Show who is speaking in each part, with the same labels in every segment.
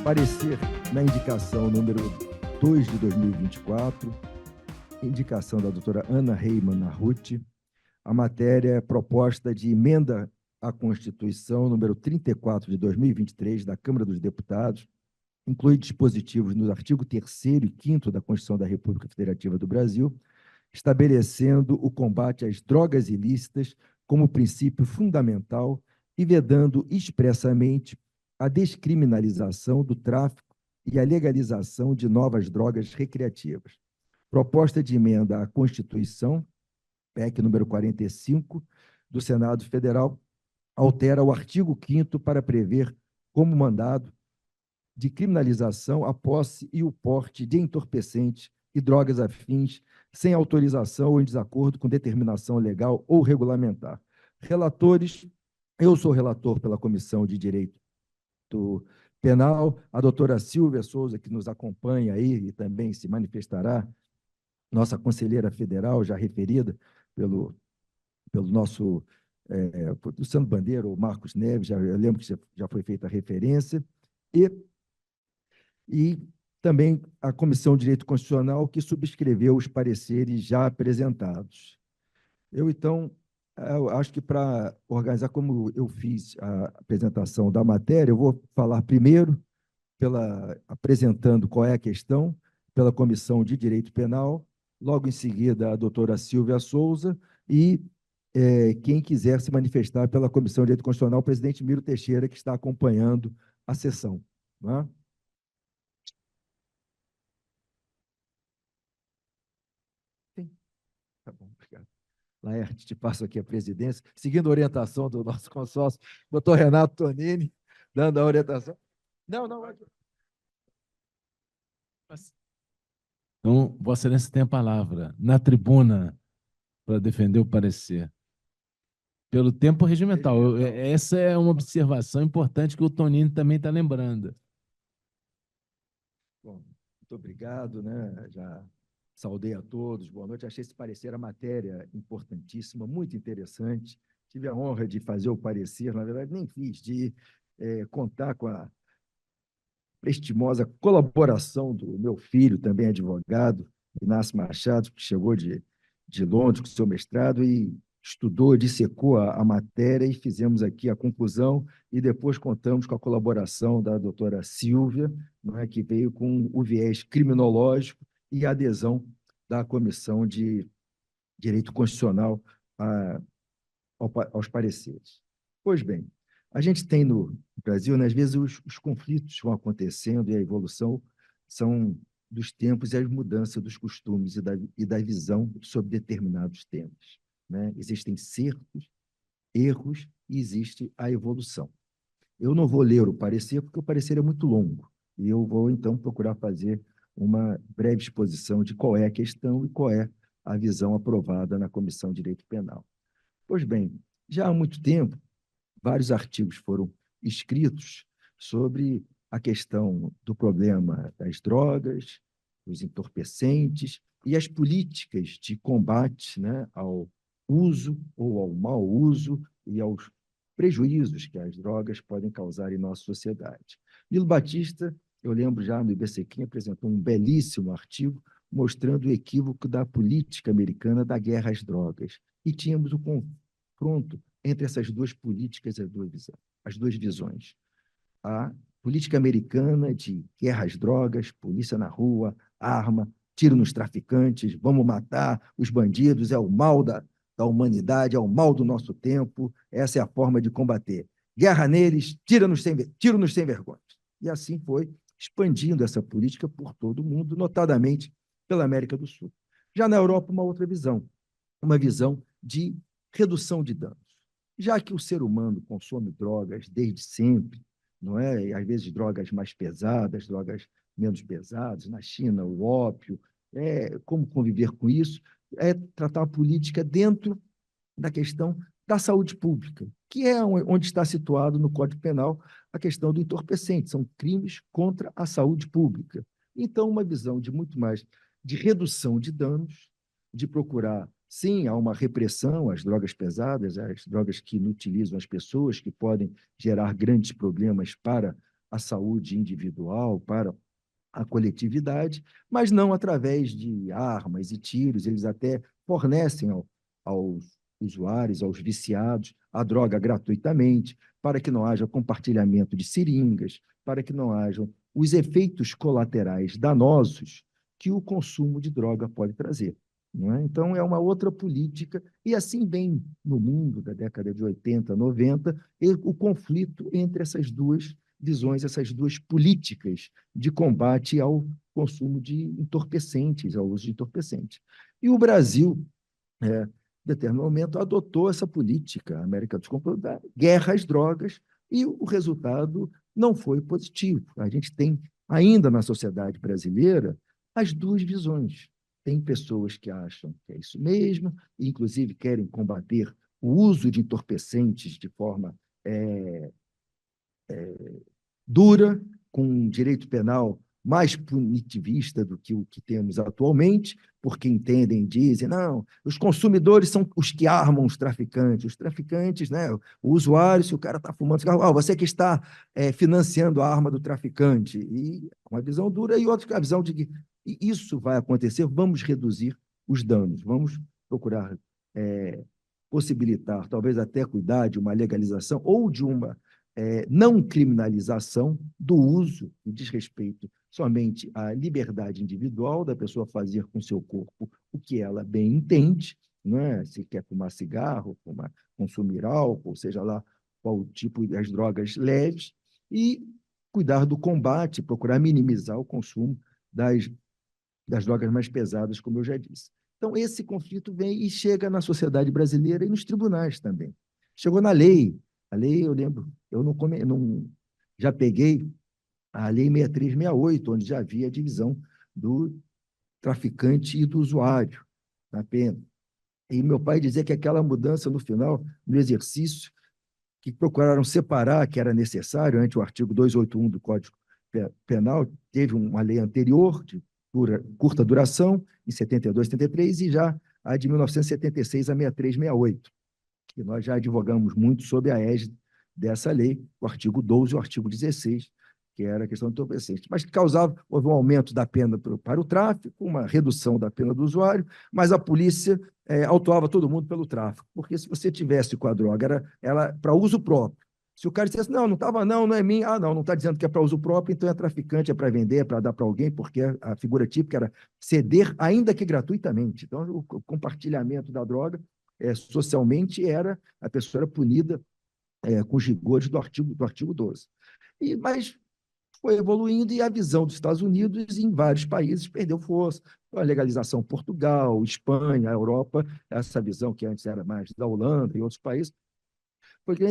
Speaker 1: Parecer na indicação número 2 de 2024, indicação da doutora Ana Reimann Narruti, a matéria é proposta de emenda à Constituição número 34 de 2023 da Câmara dos Deputados, inclui dispositivos no artigo 3º e 5º da Constituição da República Federativa do Brasil, estabelecendo o combate às drogas ilícitas como princípio fundamental e vedando expressamente a descriminalização do tráfico e a legalização de novas drogas recreativas. Proposta de emenda à Constituição, PEC número 45, do Senado Federal, altera o artigo 5º para prever como mandado de criminalização a posse e o porte de entorpecentes e drogas afins sem autorização ou em desacordo com determinação legal ou regulamentar. Relatores, eu sou relator pela Comissão de Direito Penal, a doutora Silvia Souza, que nos acompanha aí e também se manifestará, nossa conselheira federal, já referida pelo nosso Luciano Bandeira ou Marcos Neves, eu lembro que já foi feita a referência, e também a Comissão de Direito Constitucional, que subscreveu os pareceres já apresentados. Então, eu acho que para organizar como eu fiz a apresentação da matéria, eu vou falar primeiro apresentando qual é a questão pela Comissão de Direito Penal, logo em seguida a doutora Silvia Souza e quem quiser se manifestar pela Comissão de Direito Constitucional, o presidente Miro Teixeira, que está acompanhando a sessão. Não é? Sim. Tá bom, obrigado. Laerte, te passo aqui a presidência, seguindo a orientação do nosso consórcio, doutor Renato Tonini, dando a orientação. Não.
Speaker 2: Então, Vossa Excelência tem a palavra na tribuna para defender o parecer. Pelo tempo regimental. Essa é uma observação importante que o Tonini também está lembrando.
Speaker 1: Bom, muito obrigado, né? Já saudei a todos, boa noite. Achei esse parecer a matéria importantíssima, muito interessante. Tive a honra de fazer o parecer, na verdade, nem fiz, de contar com a prestimosa colaboração do meu filho, também advogado, Inácio Machado, que chegou de Londres com seu mestrado e estudou, dissecou a matéria e fizemos aqui a conclusão e depois contamos com a colaboração da doutora Silvia, não é, que veio com o viés criminológico e a adesão da Comissão de Direito Constitucional aos pareceres. Pois bem, a gente tem no Brasil, né, às vezes, os conflitos vão acontecendo e a evolução são dos tempos e as mudanças dos costumes e da visão sobre determinados temas. Né? Existem certos, erros e existe a evolução. Eu não vou ler o parecer, porque o parecer é muito longo, e eu vou, então, procurar fazer uma breve exposição de qual é a questão e qual é a visão aprovada na Comissão de Direito Penal. Pois bem, já há muito tempo, vários artigos foram escritos sobre a questão do problema das drogas, dos entorpecentes e as políticas de combate, né, ao uso ou ao mau uso e aos prejuízos que as drogas podem causar em nossa sociedade. Nilo Batista, eu lembro já no IBCQ, apresentou um belíssimo artigo mostrando o equívoco da política americana da guerra às drogas. E tínhamos o confronto entre essas duas políticas, as duas visões. A política americana de guerra às drogas, polícia na rua, arma, tiro nos traficantes, vamos matar os bandidos, é o mal da humanidade, é o mal do nosso tempo, essa é a forma de combater. Guerra neles, tiro-nos sem vergonha. E assim foi expandindo essa política por todo o mundo, notadamente pela América do Sul. Já na Europa, uma outra visão, uma visão de redução de danos. Já que o ser humano consome drogas desde sempre, não é? E, às vezes drogas mais pesadas, drogas menos pesadas, na China, o ópio, como conviver com isso, tratar a política dentro da questão da saúde pública, que é onde está situado no Código Penal a questão do entorpecente, são crimes contra a saúde pública. Então, uma visão de muito mais de redução de danos, de procurar, sim, há uma repressão às drogas pesadas, às drogas que inutilizam as pessoas, que podem gerar grandes problemas para a saúde individual, para a coletividade, mas não através de armas e tiros. Eles até fornecem aos usuários, aos viciados, a droga gratuitamente, para que não haja compartilhamento de seringas, para que não hajam os efeitos colaterais danosos que o consumo de droga pode trazer. Não é? Então, é uma outra política, e assim vem no mundo da década de 80, 90, o conflito entre essas duas visões, essas duas políticas de combate ao consumo de entorpecentes, ao uso de entorpecentes. E o Brasil, em determinado momento, adotou essa política, a América dos Companheiros, da guerra às drogas, e o resultado não foi positivo. A gente tem, ainda na sociedade brasileira, as duas visões. Tem pessoas que acham que é isso mesmo, e inclusive querem combater o uso de entorpecentes de forma dura, com um direito penal mais punitivista do que o que temos atualmente, porque entendem, dizem, não, os consumidores são os que armam os traficantes, né, o usuário, se o cara está fumando cigarro, você que está financiando a arma do traficante, e uma visão dura, e outra, a visão de que isso vai acontecer, vamos reduzir os danos, vamos procurar possibilitar, talvez até cuidar de uma legalização ou de uma não criminalização do uso e desrespeito somente à liberdade individual da pessoa fazer com seu corpo o que ela bem entende, né? Se quer fumar cigarro, consumir álcool, seja lá qual o tipo das drogas leves, e cuidar do combate, procurar minimizar o consumo das drogas mais pesadas, como eu já disse. Então, esse conflito vem e chega na sociedade brasileira e nos tribunais também. Chegou na lei. A lei, eu lembro, eu já peguei a Lei 6368, onde já havia a divisão do traficante e do usuário na pena. E meu pai dizia que aquela mudança no final, no exercício, que procuraram separar, que era necessário, ante o artigo 281 do Código Penal, teve uma lei anterior, de curta duração, em 72, 73, e já a de 1976, a 6368, que nós já advogamos muito sob a égide dessa lei, o artigo 12 e o artigo 16, que era a questão do entorpecente, mas que houve um aumento da pena para o tráfico, uma redução da pena do usuário, mas a polícia autuava todo mundo pelo tráfico, porque se você tivesse com a droga, era para uso próprio. Se o cara dissesse, não, não estava, não, não é minha, não está dizendo que é para uso próprio, então é traficante, é para vender, é para dar para alguém, porque a figura típica era ceder, ainda que gratuitamente. Então, o compartilhamento da droga socialmente a pessoa era punida com os rigores do artigo 12. Mas foi evoluindo e a visão dos Estados Unidos em vários países perdeu força. A legalização Portugal, Espanha, Europa, essa visão que antes era mais da Holanda e outros países,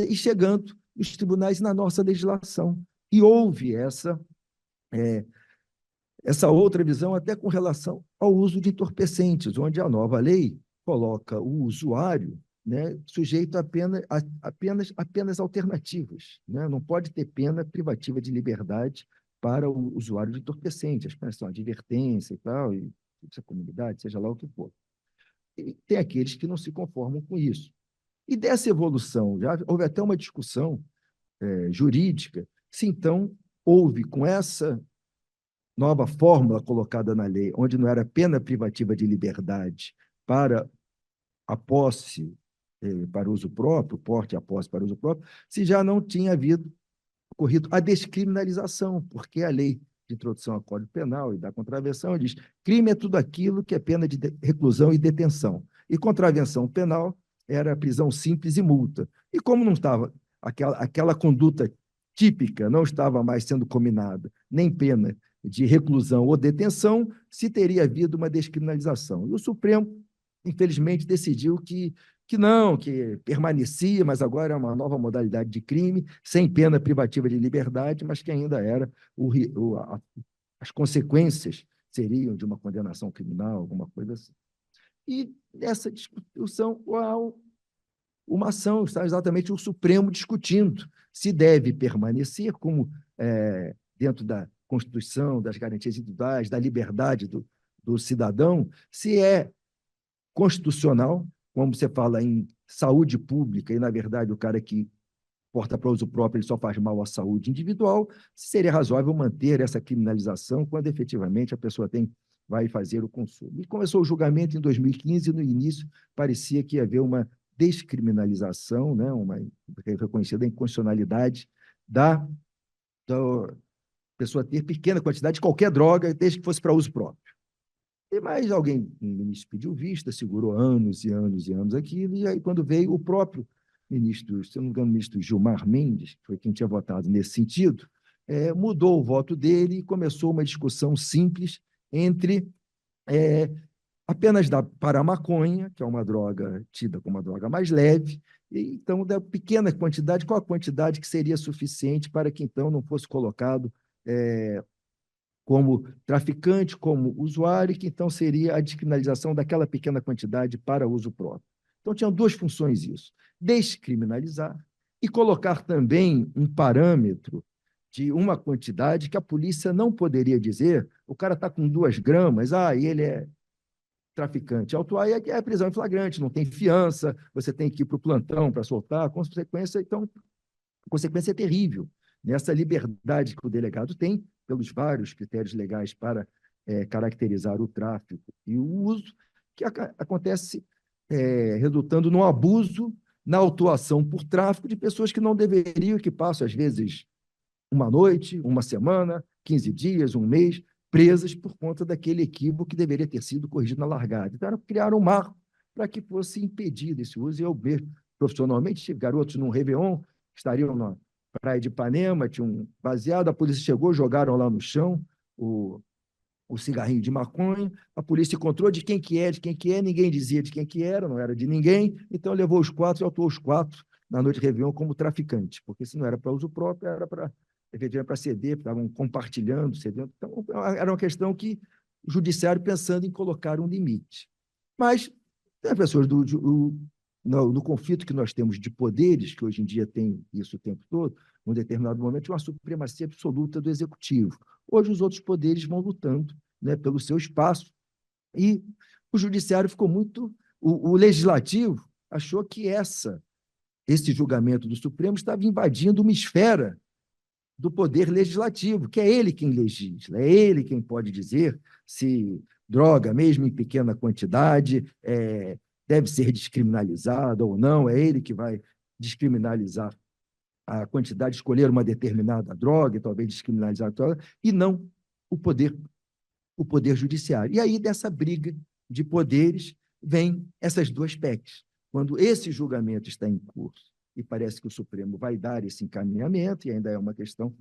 Speaker 1: e chegando nos tribunais na nossa legislação. E houve essa outra visão até com relação ao uso de entorpecentes, onde a nova lei coloca o usuário, né, sujeito apenas alternativas, né? Não pode ter pena privativa de liberdade para o usuário de entorpecente, as penas são advertência e tal, e essa comunidade, seja lá o que for. E tem aqueles que não se conformam com isso. E dessa evolução, já houve até uma discussão jurídica, se então houve, com essa nova fórmula colocada na lei, onde não era pena privativa de liberdade para a posse para uso próprio, porte e a posse para uso próprio, se já não tinha ocorrido a descriminalização, porque a lei de introdução ao Código Penal e da contravenção diz crime é tudo aquilo que é pena de reclusão e detenção. E contravenção penal era prisão simples e multa. E como não estava aquela conduta típica, não estava mais sendo combinada, nem pena de reclusão ou detenção, se teria havido uma descriminalização. E o Supremo, infelizmente, decidiu que não, que permanecia, mas agora é uma nova modalidade de crime, sem pena privativa de liberdade, mas que ainda era as consequências seriam de uma condenação criminal, alguma coisa assim. E nessa discussão, uma ação, está exatamente o Supremo discutindo se deve permanecer como dentro da Constituição, das garantias individuais, da liberdade do cidadão, se é constitucional, como você fala em saúde pública, e, na verdade, o cara que porta para uso próprio, ele só faz mal à saúde individual, seria razoável manter essa criminalização quando efetivamente a pessoa vai fazer o consumo. E começou o julgamento em 2015, e no início parecia que ia haver uma descriminalização, né, uma reconhecida inconstitucionalidade da pessoa ter pequena quantidade de qualquer droga, desde que fosse para uso próprio. E mais alguém, no início, pediu vista, segurou anos e anos e anos aquilo, e aí quando veio o próprio ministro, se não me engano, o ministro Gilmar Mendes, que foi quem tinha votado nesse sentido, mudou o voto dele e começou uma discussão simples entre apenas para a maconha, que é uma droga tida como uma droga mais leve, e então da pequena quantidade, qual a quantidade que seria suficiente para que então não fosse colocado como traficante, como usuário, que então seria a descriminalização daquela pequena quantidade para uso próprio. Então, tinham duas funções isso: descriminalizar e colocar também um parâmetro de uma quantidade que a polícia não poderia dizer, o cara está com 2 gramas, e ele é traficante. Autuar é prisão em flagrante, não tem fiança, você tem que ir para o plantão para soltar, a consequência é terrível. Nessa liberdade que o delegado tem, pelos vários critérios legais para caracterizar o tráfico e o uso, que acontece resultando no abuso, na autuação por tráfico de pessoas que não deveriam, que passam, às vezes, uma noite, uma semana, 15 dias, um mês, presas por conta daquele equívoco que deveria ter sido corrigido na largada. Então, criaram um marco para que fosse impedido esse uso. Eu mesmo, profissionalmente, tive garotos num Réveillon, que estariam na praia de Ipanema, tinha um baseado, a polícia chegou, jogaram lá no chão o cigarrinho de maconha, a polícia encontrou de quem que é, ninguém dizia de quem que era, não era de ninguém, então levou os 4 e autuou os 4 na noite de Réveillon como traficantes, porque se não era para uso próprio, era efetivamente para ceder, estavam compartilhando, cedendo. Então, era uma questão que o judiciário pensando em colocar um limite. Mas as pessoas no conflito que nós temos de poderes, que hoje em dia tem isso o tempo todo, num determinado momento, uma supremacia absoluta do executivo. Hoje, os outros poderes vão lutando, né, pelo seu espaço, e o judiciário ficou muito... O legislativo achou que esse julgamento do Supremo estava invadindo uma esfera do poder legislativo, que é ele quem legisla, é ele quem pode dizer se droga, mesmo em pequena quantidade, deve ser descriminalizada ou não, é ele que vai descriminalizar a quantidade, escolher uma determinada droga, e talvez descriminalizar a droga, e não o poder judiciário. E aí, dessa briga de poderes, vem essas duas PECs. Quando esse julgamento está em curso, e parece que o Supremo vai dar esse encaminhamento, e ainda é uma questão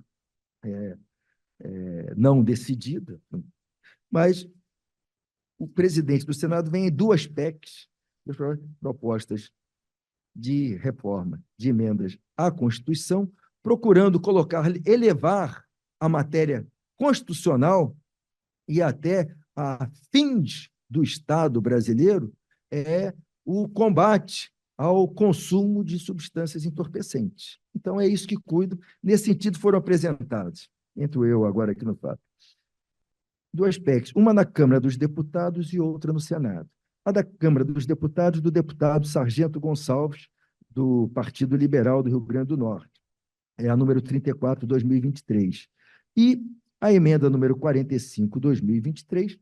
Speaker 1: não decidida, mas o presidente do Senado vem em duas PECs, propostas de reforma, de emendas à Constituição, procurando elevar a matéria constitucional e até a fins do Estado brasileiro o combate ao consumo de substâncias entorpecentes. Então, é isso que cuido. Nesse sentido, foram apresentados, entro eu agora aqui no fato, duas PECs, uma na Câmara dos Deputados e outra no Senado. A da Câmara dos Deputados, do deputado Sargento Gonçalves, do Partido Liberal do Rio Grande do Norte. É a número 34, 2023. E a emenda número 45, 2023,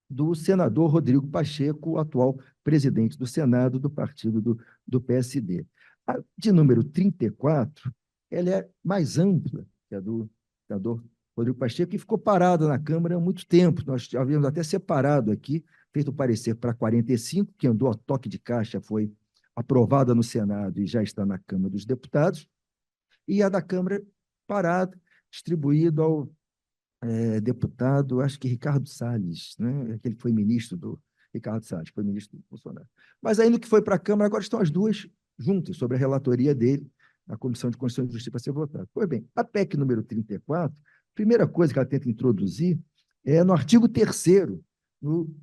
Speaker 1: do senador Rodrigo Pacheco, atual presidente do Senado do partido do PSD. A de número 34, ela é mais ampla que a do senador Rodrigo Pacheco, que ficou parada na Câmara há muito tempo. Nós já havíamos até separado aqui, feito o parecer para 45, que andou a toque de caixa, foi aprovada no Senado e já está na Câmara dos Deputados, e a da Câmara parada, distribuída ao deputado, acho que Ricardo Salles, né? Aquele que foi ministro do Ricardo Salles, foi ministro do Bolsonaro. Mas aí no que foi para a Câmara, agora estão as duas juntas, sobre a relatoria dele, na Comissão de Constituição e Justiça para ser votada. Pois bem, a PEC número 34, a primeira coisa que ela tenta introduzir é no artigo 3º,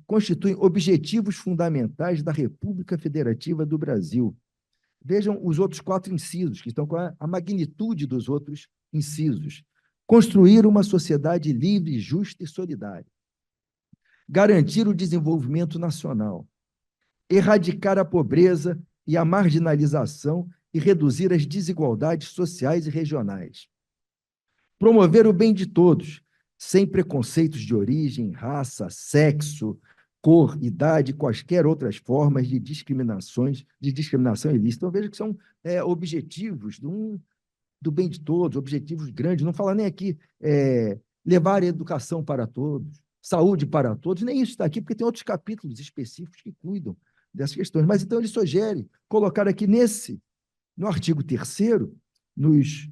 Speaker 1: constitui objetivos fundamentais da República Federativa do Brasil. Vejam os outros 4 incisos, que estão com a magnitude dos outros incisos. Construir uma sociedade livre, justa e solidária. Garantir o desenvolvimento nacional. Erradicar a pobreza e a marginalização e reduzir as desigualdades sociais e regionais. Promover o bem de todos, sem preconceitos de origem, raça, sexo, cor, idade, quaisquer outras formas de discriminação ilícita. Então, veja que são objetivos do bem de todos, objetivos grandes. Não fala nem aqui levar a educação para todos, saúde para todos, nem isso está aqui, porque tem outros capítulos específicos que cuidam dessas questões. Mas então ele sugere colocar aqui no artigo 3º, nos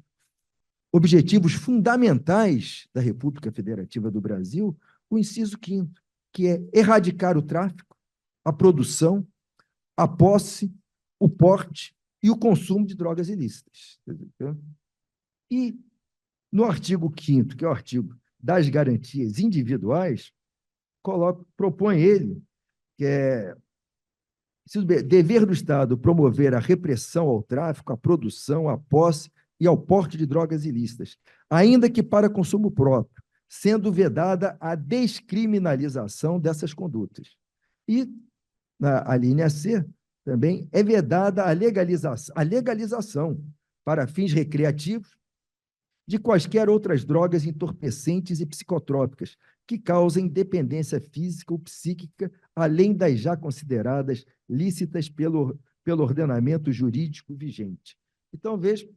Speaker 1: objetivos fundamentais da República Federativa do Brasil, o inciso 5º, que é erradicar o tráfico, a produção, a posse, o porte e o consumo de drogas ilícitas. E no artigo 5º, que é o artigo das garantias individuais, propõe ele que dever do Estado promover a repressão ao tráfico, à produção, à posse e ao porte de drogas ilícitas, ainda que para consumo próprio, sendo vedada a descriminalização dessas condutas. E, na linha C, também é vedada a legalização para fins recreativos de quaisquer outras drogas entorpecentes e psicotrópicas que causem dependência física ou psíquica, além das já consideradas lícitas pelo ordenamento jurídico vigente. Então, veja,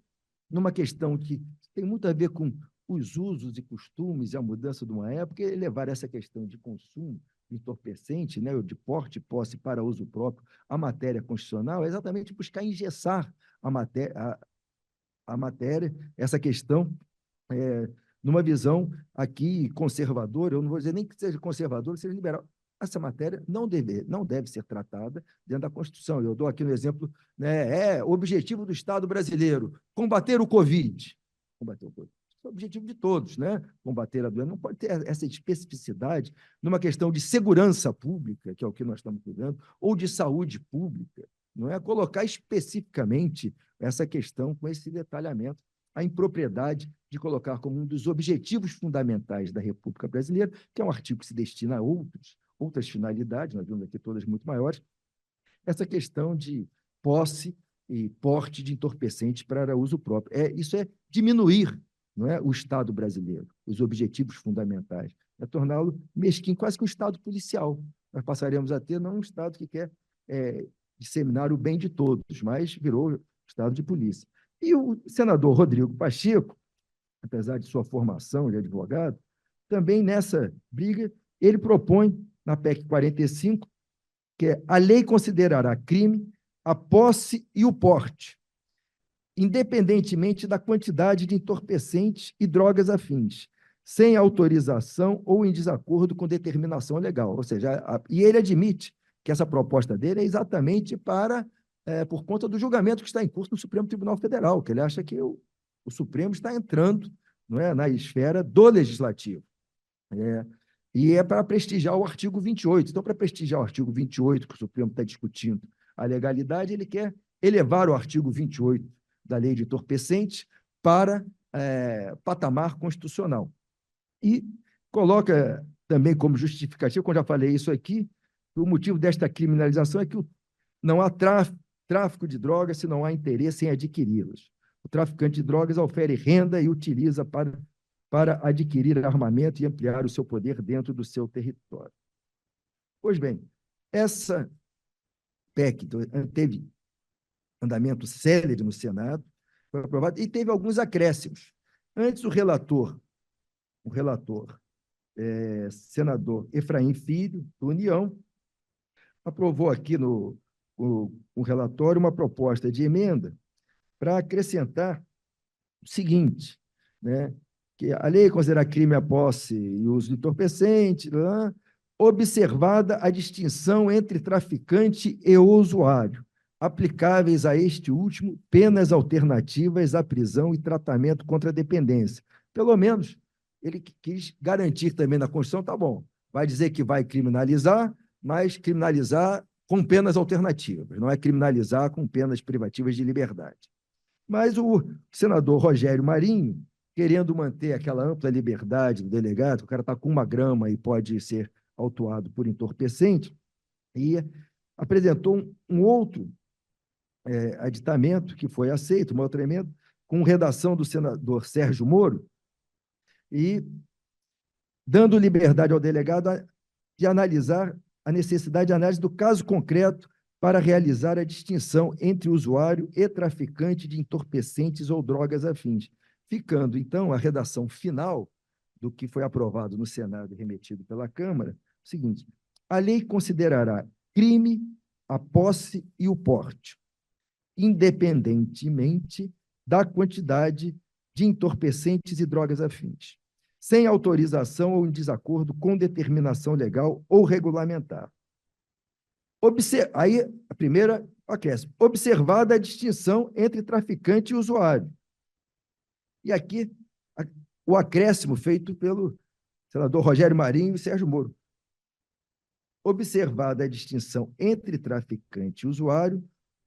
Speaker 1: numa questão que tem muito a ver com os usos e costumes e a mudança de uma época, e levar essa questão de consumo entorpecente, né, de porte e posse para uso próprio, a matéria constitucional, é exatamente buscar engessar a matéria, essa questão, numa visão aqui conservadora, eu não vou dizer nem que seja conservadora, seja liberal. Essa matéria não deve ser tratada dentro da Constituição. Eu dou aqui um exemplo, né, o objetivo do Estado brasileiro, combater o Covid. Combater o Covid. É o objetivo de todos, né? Combater a doença. Não pode ter essa especificidade numa questão de segurança pública, que é o que nós estamos cuidando, ou de saúde pública. Não é colocar especificamente essa questão com esse detalhamento, a impropriedade de colocar como um dos objetivos fundamentais da República Brasileira, que é um artigo que se destina a outras finalidades, nós vimos aqui todas muito maiores, essa questão de posse e porte de entorpecentes para uso próprio. Isso é diminuir, não é, o Estado brasileiro, os objetivos fundamentais, é torná-lo mesquinho, quase que um Estado policial. Nós passaremos a ter não um Estado que quer disseminar o bem de todos, mas virou Estado de polícia. E o senador Rodrigo Pacheco, apesar de sua formação de advogado, também nessa briga, ele propõe, na PEC 45, que a lei considerará crime a posse e o porte, independentemente da quantidade de entorpecentes e drogas afins, sem autorização ou em desacordo com determinação legal. Ou seja, e ele admite que essa proposta dele é exatamente por conta do julgamento que está em curso no Supremo Tribunal Federal, que ele acha que o Supremo está entrando, não é, na esfera do Legislativo. E é para prestigiar o artigo 28. Então, para prestigiar o artigo 28, que o Supremo está discutindo a legalidade, ele quer elevar o artigo 28 da Lei de Entorpecentes para patamar constitucional. E coloca também como justificativa, como já falei isso aqui, o motivo desta criminalização é que não há tráfico de drogas se não há interesse em adquiri-las. O traficante de drogas ofere renda e utiliza para adquirir armamento e ampliar o seu poder dentro do seu território. Pois bem, essa PEC teve andamento célere no Senado, foi aprovado, e teve alguns acréscimos. Antes, o relator senador Efraim Filho, do União, aprovou aqui no relatório uma proposta de emenda para acrescentar o seguinte, né, que a lei considera crime a posse e uso de entorpecente, observada a distinção entre traficante e usuário, aplicáveis a este último penas alternativas à prisão e tratamento contra a dependência. Pelo menos, ele quis garantir também na Constituição, tá bom, vai dizer que vai criminalizar, mas criminalizar com penas alternativas, não é criminalizar com penas privativas de liberdade. Mas o senador Rogério Marinho, querendo manter aquela ampla liberdade do delegado, o cara está com 1 grama e pode ser autuado por entorpecente, e apresentou um outro aditamento, que foi aceito, uma outra emenda, com redação do senador Sérgio Moro, e dando liberdade ao delegado de analisar a necessidade de análise do caso concreto para realizar a distinção entre usuário e traficante de entorpecentes ou drogas afins, ficando, então, a redação final do que foi aprovado no Senado e remetido pela Câmara, o seguinte: a lei considerará crime a posse e o porte, independentemente da quantidade de entorpecentes e drogas afins, sem autorização ou em desacordo com determinação legal ou regulamentar. Aí, a primeira acréscimo: observada a distinção entre traficante e usuário. E aqui, o acréscimo feito pelo senador Rogério Marinho e Sérgio Moro. Observada a distinção entre traficante e usuário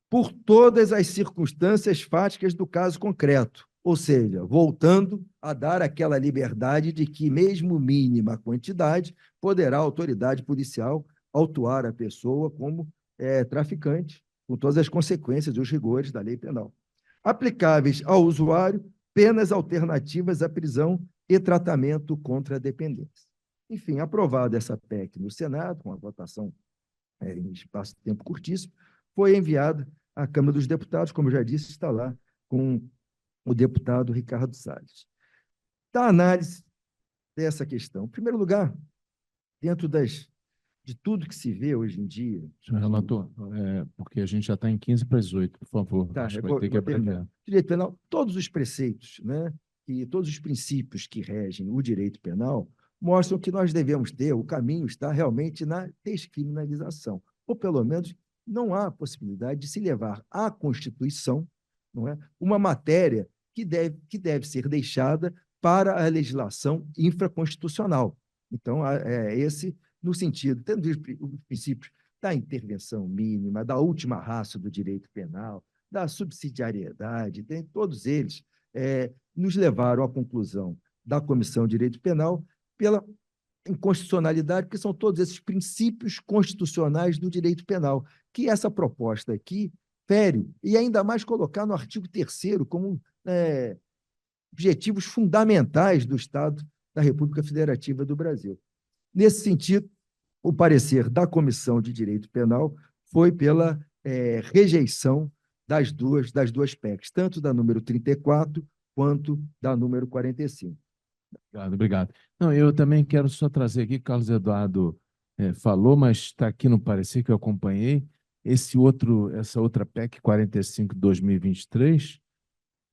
Speaker 1: por todas as circunstâncias fáticas do caso concreto, ou seja, voltando a dar aquela liberdade de que, mesmo mínima quantidade, poderá a autoridade policial autuar a pessoa como traficante, com todas as consequências e os rigores da lei penal. Aplicáveis ao usuário, penas alternativas à prisão e tratamento contra a dependência. Enfim, aprovada essa PEC no Senado, com a votação em espaço de tempo curtíssimo, foi enviada à Câmara dos Deputados, como eu já disse, está lá com o deputado Ricardo Salles. Da análise dessa questão, em primeiro lugar, dentro de tudo que se vê hoje em dia...
Speaker 2: Senhor relator, porque a gente já está em 15 para as 8, por favor.
Speaker 1: Tá,
Speaker 2: acho que vai ter que aprender.
Speaker 1: Direito penal, todos os preceitos, né, e todos os princípios que regem o direito penal mostram que nós devemos ter, o caminho está realmente na descriminalização, ou pelo menos não há possibilidade de se levar à Constituição, não é, uma matéria que deve ser deixada para a legislação infraconstitucional. Então, esse, no sentido, tendo os princípios da intervenção mínima, da última ratio do direito penal, da subsidiariedade, todos eles nos levaram à conclusão da Comissão de Direito Penal pela inconstitucionalidade, porque são todos esses princípios constitucionais do direito penal, que essa proposta aqui fere, e ainda mais colocar no artigo 3º como objetivos fundamentais do Estado da República Federativa do Brasil. Nesse sentido, o parecer da Comissão de Direito Penal foi pela rejeição das duas PECs, tanto da número 34 quanto da número 45.
Speaker 2: Obrigado. Não, eu também quero só trazer aqui, Carlos Eduardo falou, mas está aqui no parecer que eu acompanhei, essa outra PEC 45 de 2023,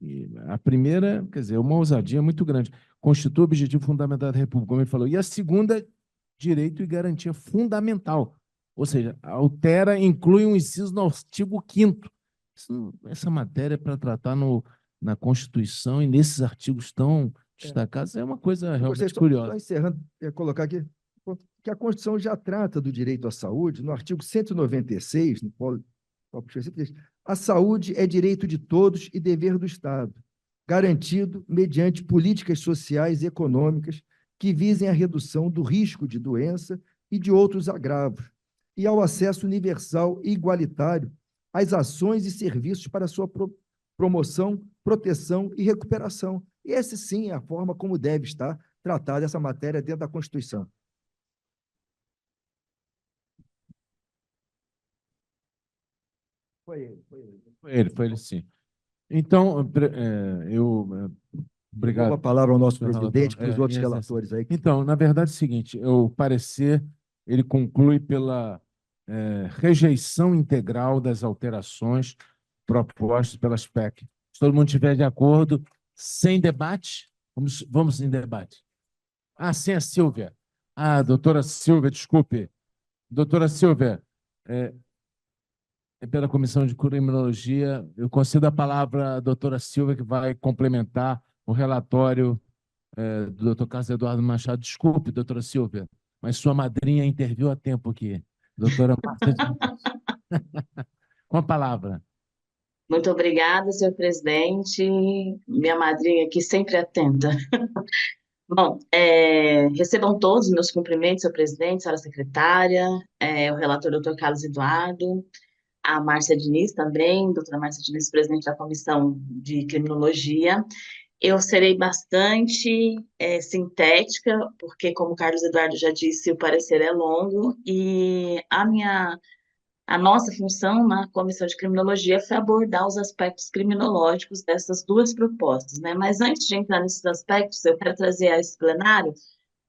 Speaker 2: e a primeira, quer dizer, uma ousadia muito grande, constitui o objetivo fundamental da República, como ele falou, e a segunda, direito e garantia fundamental, ou seja, altera, inclui um inciso no artigo 5º. Essa matéria para tratar na Constituição e nesses artigos tão destacados é uma coisa realmente curiosa.
Speaker 1: Só encerrando, colocar aqui que a Constituição já trata do direito à saúde, no artigo 196, no qual a saúde é direito de todos e dever do Estado, garantido mediante políticas sociais e econômicas que visem a redução do risco de doença e de outros agravos, e ao acesso universal e igualitário às ações e serviços para sua promoção, proteção e recuperação. E essa, sim, é a forma como deve estar tratada essa matéria dentro da Constituição.
Speaker 2: Foi ele, sim. Então, obrigado.
Speaker 1: Dou a palavra ao nosso presidente, para os outros relatores aí.
Speaker 2: Então, na verdade é o seguinte, o parecer, ele conclui pela rejeição integral das alterações propostas pelas PEC. Se todo mundo estiver de acordo, sem debate, vamos em debate. Sem a Silvia. Doutora Silvia, desculpe. Doutora Silvia, pela Comissão de Criminologia, eu concedo a palavra à doutora Silvia, que vai complementar o relatório do doutor Carlos Eduardo Machado. Desculpe, doutora Silvia, mas sua madrinha interviu a tempo aqui. Doutora Márcia. Com a palavra.
Speaker 3: Muito obrigada, senhor presidente. Minha madrinha aqui sempre atenta. Bom, recebam todos meus cumprimentos, senhor presidente, senhora secretária, o relator doutor Carlos Eduardo. a Márcia Diniz também, doutora Márcia Diniz, presidente da Comissão de Criminologia. Eu serei bastante sintética, porque, como o Carlos Eduardo já disse, o parecer é longo, e a nossa função na Comissão de Criminologia foi abordar os aspectos criminológicos dessas duas propostas, né? Mas antes de entrar nesses aspectos, eu quero trazer a esse plenário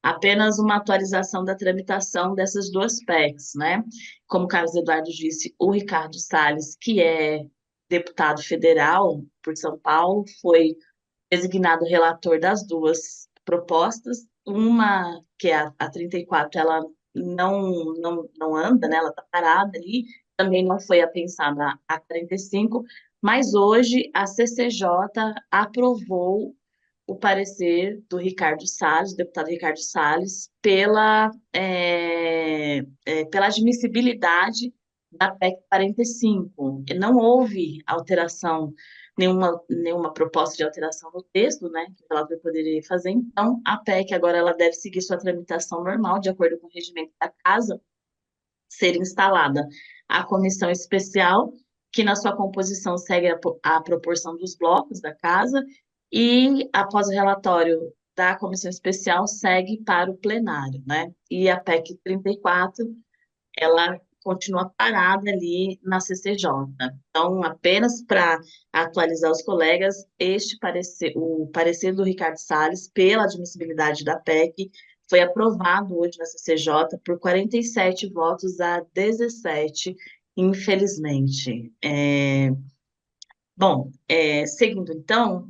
Speaker 3: apenas uma atualização da tramitação dessas duas PECs, né? Como o Carlos Eduardo disse, o Ricardo Salles, que é deputado federal por São Paulo, foi designado relator das duas propostas. Uma, que é a 34, ela não anda, né? Ela está parada ali, também não foi apensada a 45, mas hoje a CCJ aprovou o parecer do Ricardo Salles, do deputado Ricardo Salles, pela admissibilidade da PEC 45. Não houve alteração, nenhuma proposta de alteração no texto, né, que o relator poderia fazer. Então, a PEC agora ela deve seguir sua tramitação normal, de acordo com o regimento da Casa, ser instalada a comissão especial, que na sua composição segue a proporção dos blocos da Casa, e após o relatório da comissão especial, segue para o plenário, né? E a PEC 34, ela continua parada ali na CCJ. Então, apenas para atualizar os colegas, o parecer do Ricardo Salles pela admissibilidade da PEC foi aprovado hoje na CCJ por 47 votos a 17, infelizmente. Seguindo então,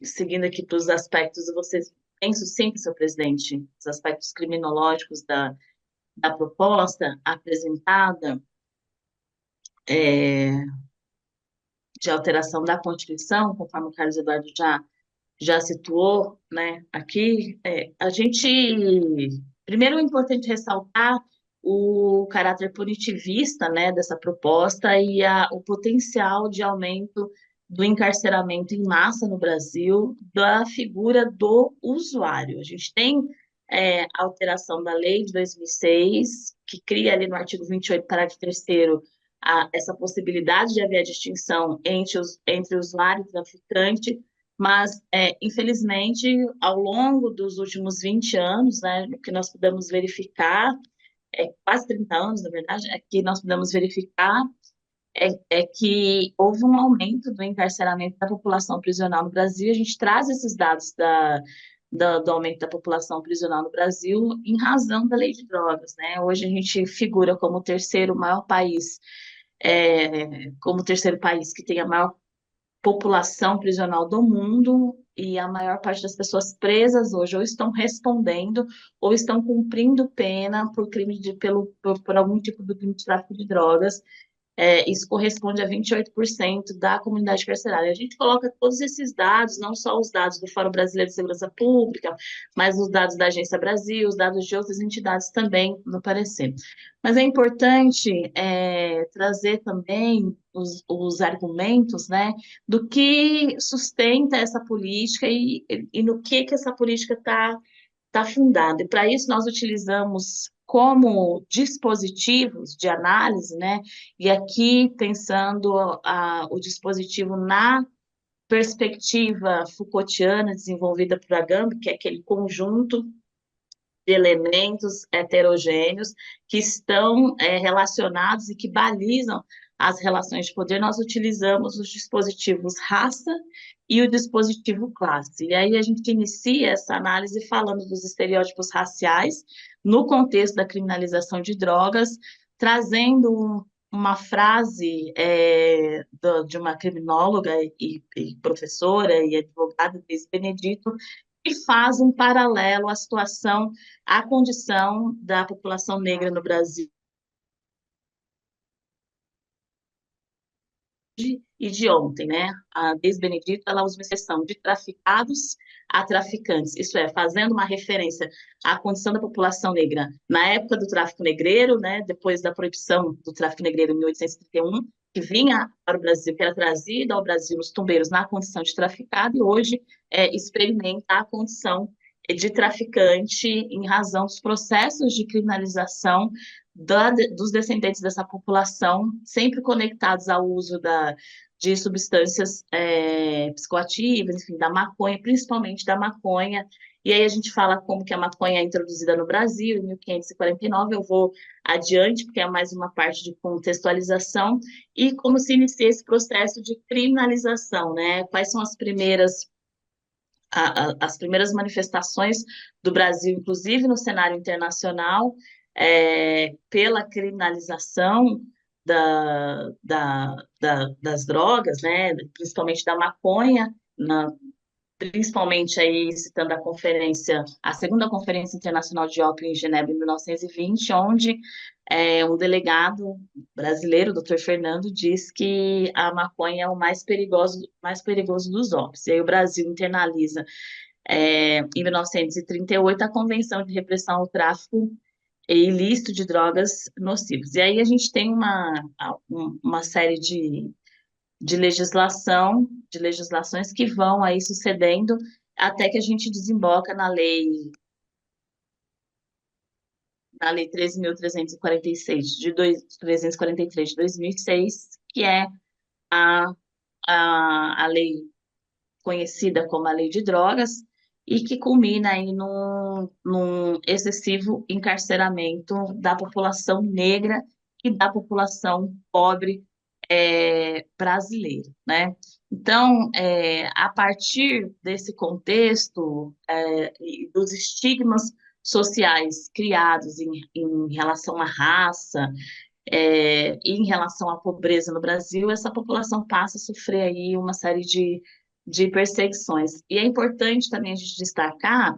Speaker 3: seguindo aqui para os aspectos, vocês penso sempre, senhor presidente, os aspectos criminológicos da proposta apresentada de alteração da Constituição, conforme o Carlos Eduardo já situou, né, aqui, primeiro é importante ressaltar o caráter punitivista, né, dessa proposta e o potencial de aumento do encarceramento em massa no Brasil da figura do usuário. A gente tem a alteração da lei de 2006, que cria ali no artigo 28, parágrafo 3º, essa possibilidade de haver a distinção entre usuário e traficante, mas, infelizmente, ao longo dos últimos 20 anos, né, o que nós pudemos verificar, quase 30 anos, na verdade, que nós pudemos verificar que houve um aumento do encarceramento da população prisional no Brasil. A gente traz esses dados do aumento da população prisional no Brasil em razão da lei de drogas, né? Hoje a gente figura como o terceiro país que tem a maior população prisional do mundo, e a maior parte das pessoas presas hoje ou estão respondendo ou estão cumprindo pena por algum tipo de crime de tráfico de drogas. Isso corresponde a 28% da comunidade carcerária. A gente coloca todos esses dados, não só os dados do Fórum Brasileiro de Segurança Pública, mas os dados da Agência Brasil, os dados de outras entidades também no parecer. Mas é importante trazer também os argumentos, né, do que sustenta essa política e no que essa política está fundada. E para isso nós utilizamos como dispositivos de análise, né? E aqui pensando o dispositivo na perspectiva Foucaultiana desenvolvida por Agamben, que é aquele conjunto de elementos heterogêneos que estão relacionados e que balizam as relações de poder. Nós utilizamos os dispositivos raça e o dispositivo classe. E aí a gente inicia essa análise falando dos estereótipos raciais no contexto da criminalização de drogas, trazendo uma frase de uma criminóloga e professora e advogada, Thais Benedito, que faz um paralelo à condição da população negra no Brasil e de ontem, né? A Thais Benedito, ela usa uma expressão de traficados a traficantes, isso é, fazendo uma referência à condição da população negra na época do tráfico negreiro, né? Depois da proibição do tráfico negreiro em 1831, que vinha para o Brasil, que era trazido ao Brasil os tumbeiros na condição de traficado, e hoje experimenta a condição de traficante em razão dos processos de criminalização dos descendentes dessa população, sempre conectados ao uso de substâncias psicoativas, enfim, da maconha, principalmente da maconha. E aí a gente fala como que a maconha é introduzida no Brasil, em 1549, eu vou adiante, porque é mais uma parte de contextualização, e como se inicia esse processo de criminalização, né? Quais são as primeiras manifestações do Brasil, inclusive no cenário internacional, pela criminalização das drogas, né, principalmente da maconha, principalmente aí citando a segunda Conferência Internacional de Ópio em Genebra, em 1920, onde um delegado brasileiro, o Dr. Fernando, diz que a maconha é o mais perigoso dos ópios. E aí o Brasil internaliza, em 1938, a Convenção de Repressão ao Tráfico ilícito de drogas nocivas. E aí a gente tem uma série de legislações que vão aí sucedendo até que a gente desemboca na lei 13.346 343 de 2006, que é a lei conhecida como a Lei de Drogas, e que culmina aí num excessivo encarceramento da população negra e da população pobre brasileira, né? Então, a partir desse contexto e dos estigmas sociais criados em relação à raça, e em relação à pobreza no Brasil, essa população passa a sofrer aí uma série de perseguições. E é importante também a gente destacar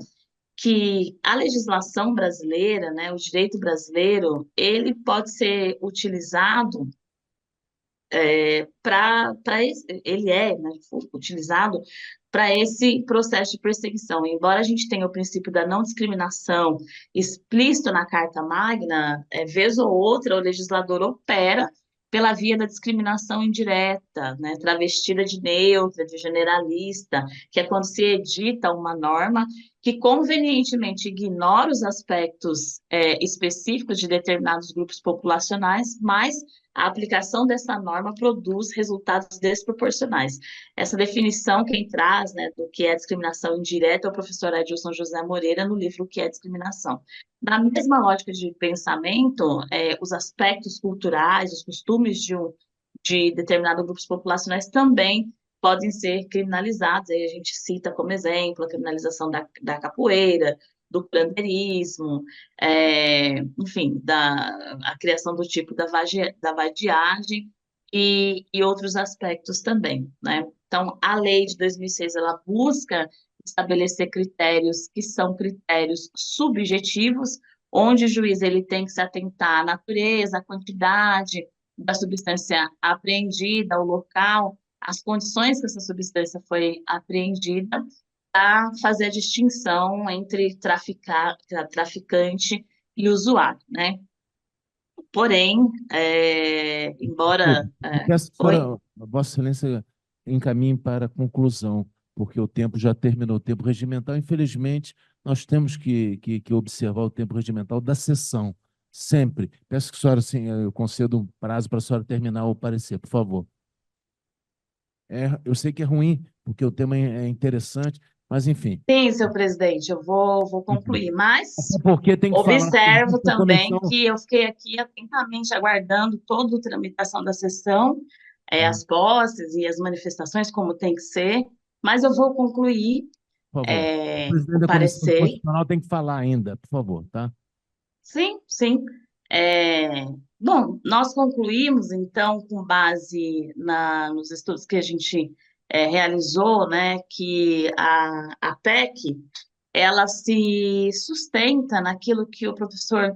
Speaker 3: que a legislação brasileira, né, o direito brasileiro, ele pode ser utilizado ele é, né, utilizado para esse processo de perseguição. Embora a gente tenha o princípio da não discriminação explícito na Carta Magna, vez ou outra o legislador opera pela via da discriminação indireta, né, travestida de neutra, de generalista, que é quando se edita uma norma que convenientemente ignora os aspectos específicos de determinados grupos populacionais, mas a aplicação dessa norma produz resultados desproporcionais. Essa definição, quem traz, né, do que é discriminação indireta é o professor Edilson José Moreira, no livro O que é Discriminação. Na mesma lógica de pensamento, os aspectos culturais, os costumes de determinados grupos populacionais também podem ser criminalizados. Aí a gente cita como exemplo a criminalização da capoeira, do curandeirismo, enfim, a criação do tipo da vadiagem e outros aspectos também, né? Então, a lei de 2006, ela busca estabelecer critérios que são critérios subjetivos, onde o juiz ele tem que se atentar à natureza, à quantidade da substância apreendida, o local, as condições que essa substância foi apreendida, a fazer a distinção entre traficante e usuário, né? Porém, embora...
Speaker 2: Peço que
Speaker 3: Oi?
Speaker 2: Vossa Excelência encaminhe para a conclusão, porque o tempo já terminou, o tempo regimental. Infelizmente, nós temos que observar o tempo regimental da sessão, sempre. Peço que a senhora, assim, eu concedo um prazo para a senhora terminar o parecer, por favor. Eu sei que é ruim, porque o tema é interessante, mas enfim.
Speaker 3: Sim, senhor presidente, eu vou concluir, mas
Speaker 2: Porque tem que falar
Speaker 3: observo
Speaker 2: com a
Speaker 3: também
Speaker 2: comissão.
Speaker 3: que eu fiquei aqui atentamente aguardando toda a tramitação da sessão, as posses e as manifestações, como tem que ser, mas eu vou concluir
Speaker 2: Por favor. O presidente
Speaker 3: o
Speaker 2: da Comissão
Speaker 3: parecer.
Speaker 2: Constitucional tem que falar ainda, por favor, tá?
Speaker 3: Sim, sim. Bom, nós concluímos, então, com base nos estudos que a gente realizou, né, que a PEC, ela se sustenta naquilo que o professor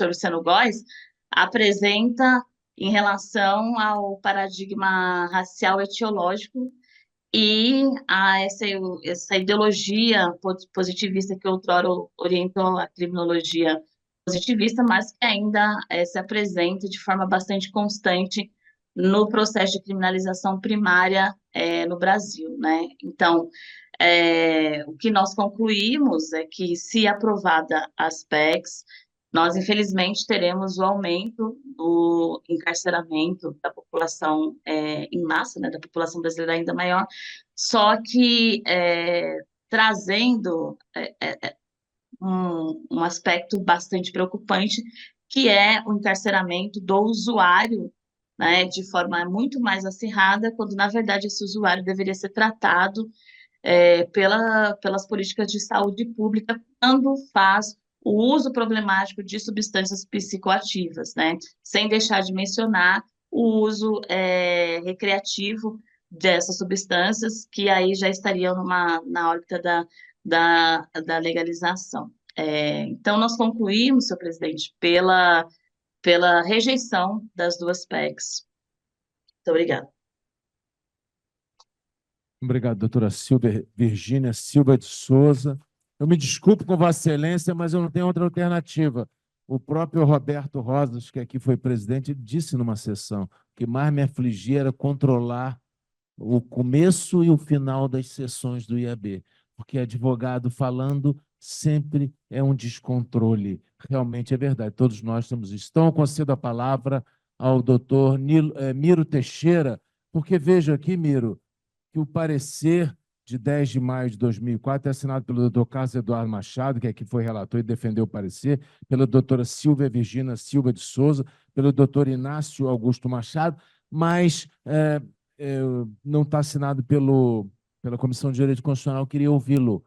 Speaker 3: Luciano Góes apresenta em relação ao paradigma racial etiológico e a essa ideologia positivista que outrora orientou a criminologia positivista, mas que ainda se apresenta de forma bastante constante no processo de criminalização primária no Brasil, né? Então, O que nós concluímos é que, se aprovada as PECs, nós, infelizmente, teremos o aumento do encarceramento da população em massa, né, da população brasileira ainda maior, só que trazendo um aspecto bastante preocupante, que é o encarceramento do usuário, né, de forma muito mais acirrada, quando, na verdade, esse usuário deveria ser tratado pelas políticas de saúde pública quando faz o uso problemático de substâncias psicoativas, né? Sem deixar de mencionar o uso recreativo dessas substâncias, que aí já estariam na órbita da legalização. Então, nós concluímos, senhor presidente, pela rejeição das duas PECs. Muito obrigada.
Speaker 2: Obrigado, doutora Virgínia Silva de Souza. Eu me desculpo com Vossa Excelência, mas eu não tenho outra alternativa. O próprio Roberto Rosas, que aqui foi presidente, disse numa sessão que mais me afligia era controlar o começo e o final das sessões do IAB, porque advogado falando sempre é um descontrole. Realmente é verdade, todos nós temos isso. Então, eu concedo a palavra ao doutor Miro Teixeira, porque vejo aqui, Miro, que o parecer de 10 de maio de 2004 é assinado pelo doutor Carlos Eduardo Machado, que aqui foi relator e defendeu o parecer, pela doutora Silvia Virgínia Silva de Souza, pelo doutor Inácio Augusto Machado, mas não está assinado pela Comissão de Direito Constitucional. Queria ouvi-lo.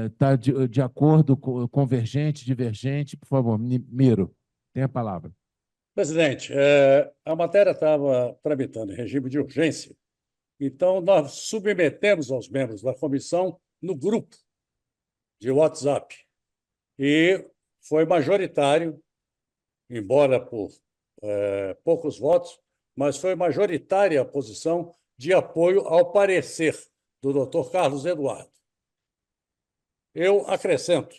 Speaker 2: Está de acordo, convergente, divergente? Por favor, Miro, tem a palavra.
Speaker 4: Presidente, a matéria estava tramitando em regime de urgência, então nós submetemos aos membros da comissão no grupo de WhatsApp e foi majoritário, embora por poucos votos, mas foi majoritária a posição de apoio ao parecer do doutor Carlos Eduardo. Eu acrescento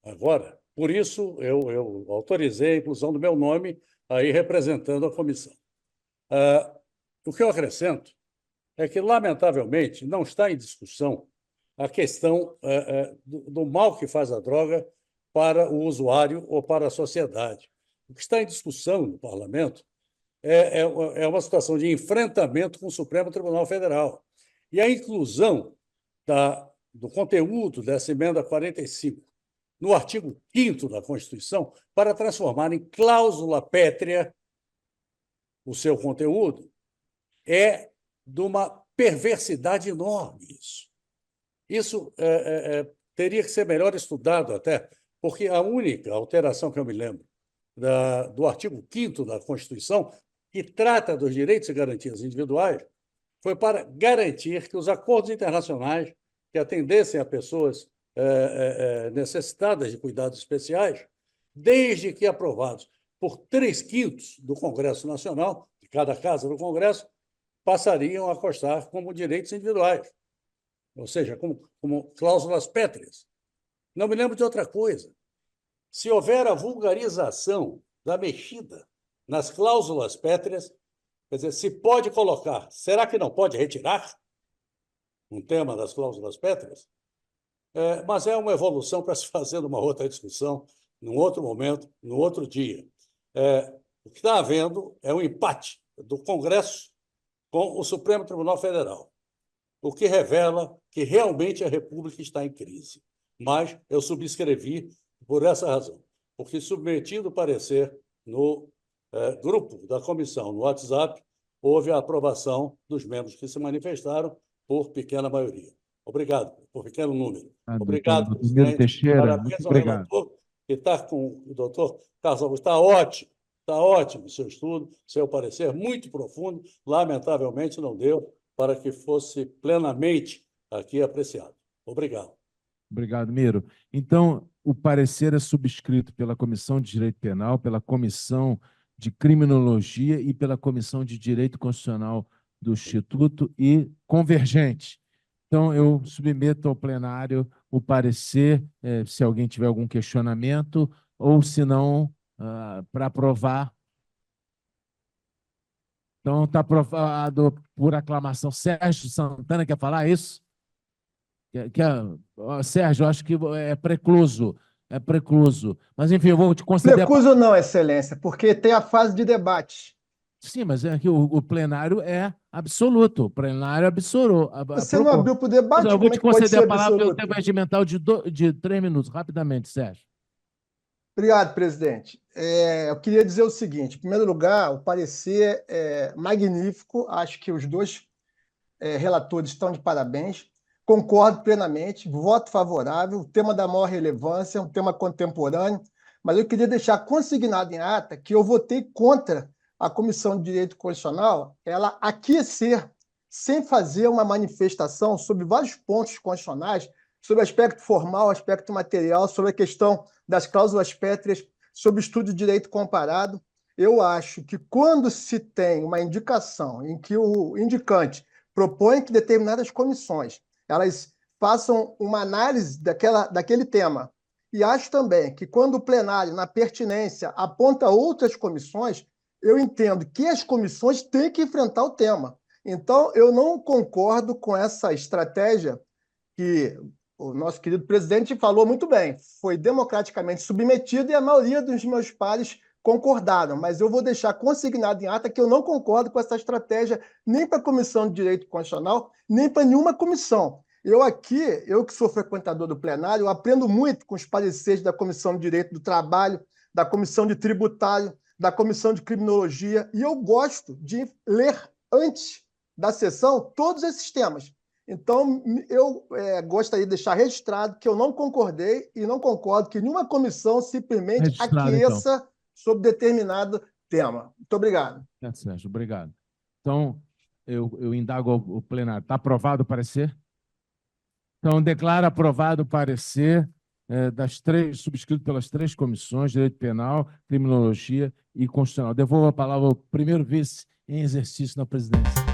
Speaker 4: agora, por isso eu autorizei a inclusão do meu nome aí representando a comissão. O que eu acrescento é que, lamentavelmente, não está em discussão a questão do mal que faz a droga para o usuário ou para a sociedade. O que está em discussão no parlamento é uma situação de enfrentamento com o Supremo Tribunal Federal. E a inclusão do conteúdo dessa emenda 45 no artigo 5º da Constituição para transformar em cláusula pétrea o seu conteúdo é de uma perversidade enorme isso. Isso teria que ser melhor estudado até, porque a única alteração que eu me lembro do artigo 5º da Constituição, que trata dos direitos e garantias individuais, foi para garantir que os acordos internacionais que atendessem a pessoas necessitadas de cuidados especiais, desde que aprovados por 3/5 do Congresso Nacional, de cada casa do Congresso, passariam a constar como direitos individuais, ou seja, como cláusulas pétreas. Não me lembro de outra coisa. Se houver a vulgarização da mexida nas cláusulas pétreas, quer dizer, se pode colocar, será que não pode retirar um tema das cláusulas pétreas? Mas é uma evolução para se fazer numa outra discussão, num outro momento, num outro dia. O que está havendo é um empate do Congresso com o Supremo Tribunal Federal, o que revela que realmente a República está em crise. Mas eu subscrevi por essa razão, porque submetido o parecer no grupo da comissão no WhatsApp, houve a aprovação dos membros que se manifestaram por pequena maioria. Obrigado, por pequeno número. Obrigado,
Speaker 2: presidente. Teixeira,
Speaker 4: parabéns ao relator, que está com o doutor Carlos Augusto. Está ótimo o seu estudo, seu parecer, muito profundo. Lamentavelmente, não deu para que fosse plenamente aqui apreciado. Obrigado.
Speaker 2: Obrigado, Miro. Então, o parecer é subscrito pela Comissão de Direito Penal, pela Comissão de Criminologia e pela Comissão de Direito Constitucional do Instituto e convergente. Então, eu submeto ao plenário o parecer, se alguém tiver algum questionamento, ou, se não, para aprovar. Então, está aprovado por aclamação. Sérgio Santana quer falar isso? Sérgio, eu acho que é precluso. É precluso. Mas, enfim, eu vou te conceder.
Speaker 5: Precluso não, Excelência, porque tem a fase de debate.
Speaker 2: Sim, mas é que o plenário é absoluto. O plenário absoluto.
Speaker 5: Você não abriu para o debate,
Speaker 2: Eu vou
Speaker 5: como é
Speaker 2: te
Speaker 5: que pode
Speaker 2: conceder
Speaker 5: ser
Speaker 2: a palavra pelo
Speaker 5: absoluto?
Speaker 2: tempo regimental de 3 minutos, rapidamente, Sérgio.
Speaker 5: Obrigado, presidente. Eu queria dizer o seguinte: em primeiro lugar, o parecer é magnífico, acho que os dois relatores estão de parabéns, concordo plenamente, voto favorável, o tema da maior relevância, um tema contemporâneo, mas eu queria deixar consignado em ata que eu votei contra a Comissão de Direito Constitucional ela aquecer, sem fazer uma manifestação sobre vários pontos constitucionais, sobre aspecto formal, aspecto material, sobre a questão das cláusulas pétreas, sobre estudo de direito comparado. Eu acho que quando se tem uma indicação em que o indicante propõe que determinadas comissões elas façam uma análise daquele tema, e acho também que quando o plenário, na pertinência, aponta outras comissões, eu entendo que as comissões têm que enfrentar o tema. Então, eu não concordo com essa estratégia que o nosso querido presidente falou muito bem. Foi democraticamente submetido e a maioria dos meus pares concordaram, mas eu vou deixar consignado em ata que eu não concordo com essa estratégia nem para a Comissão de Direito Constitucional, nem para nenhuma comissão. Eu que sou frequentador do plenário, eu aprendo muito com os pareceres da Comissão de Direito do Trabalho, da Comissão de Tributário, da Comissão de Criminologia, e eu gosto de ler antes da sessão todos esses temas. Então, eu gostaria de deixar registrado que eu não concordei e não concordo que nenhuma comissão simplesmente aqueça então sobre determinado tema. Muito obrigado.
Speaker 2: Sérgio, obrigado. Então, eu indago o plenário. Está aprovado o parecer? Então, declaro aprovado o parecer subscrito pelas 3 comissões, Direito Penal, Criminologia e Constitucional. Devolvo a palavra ao primeiro vice em exercício na presidência.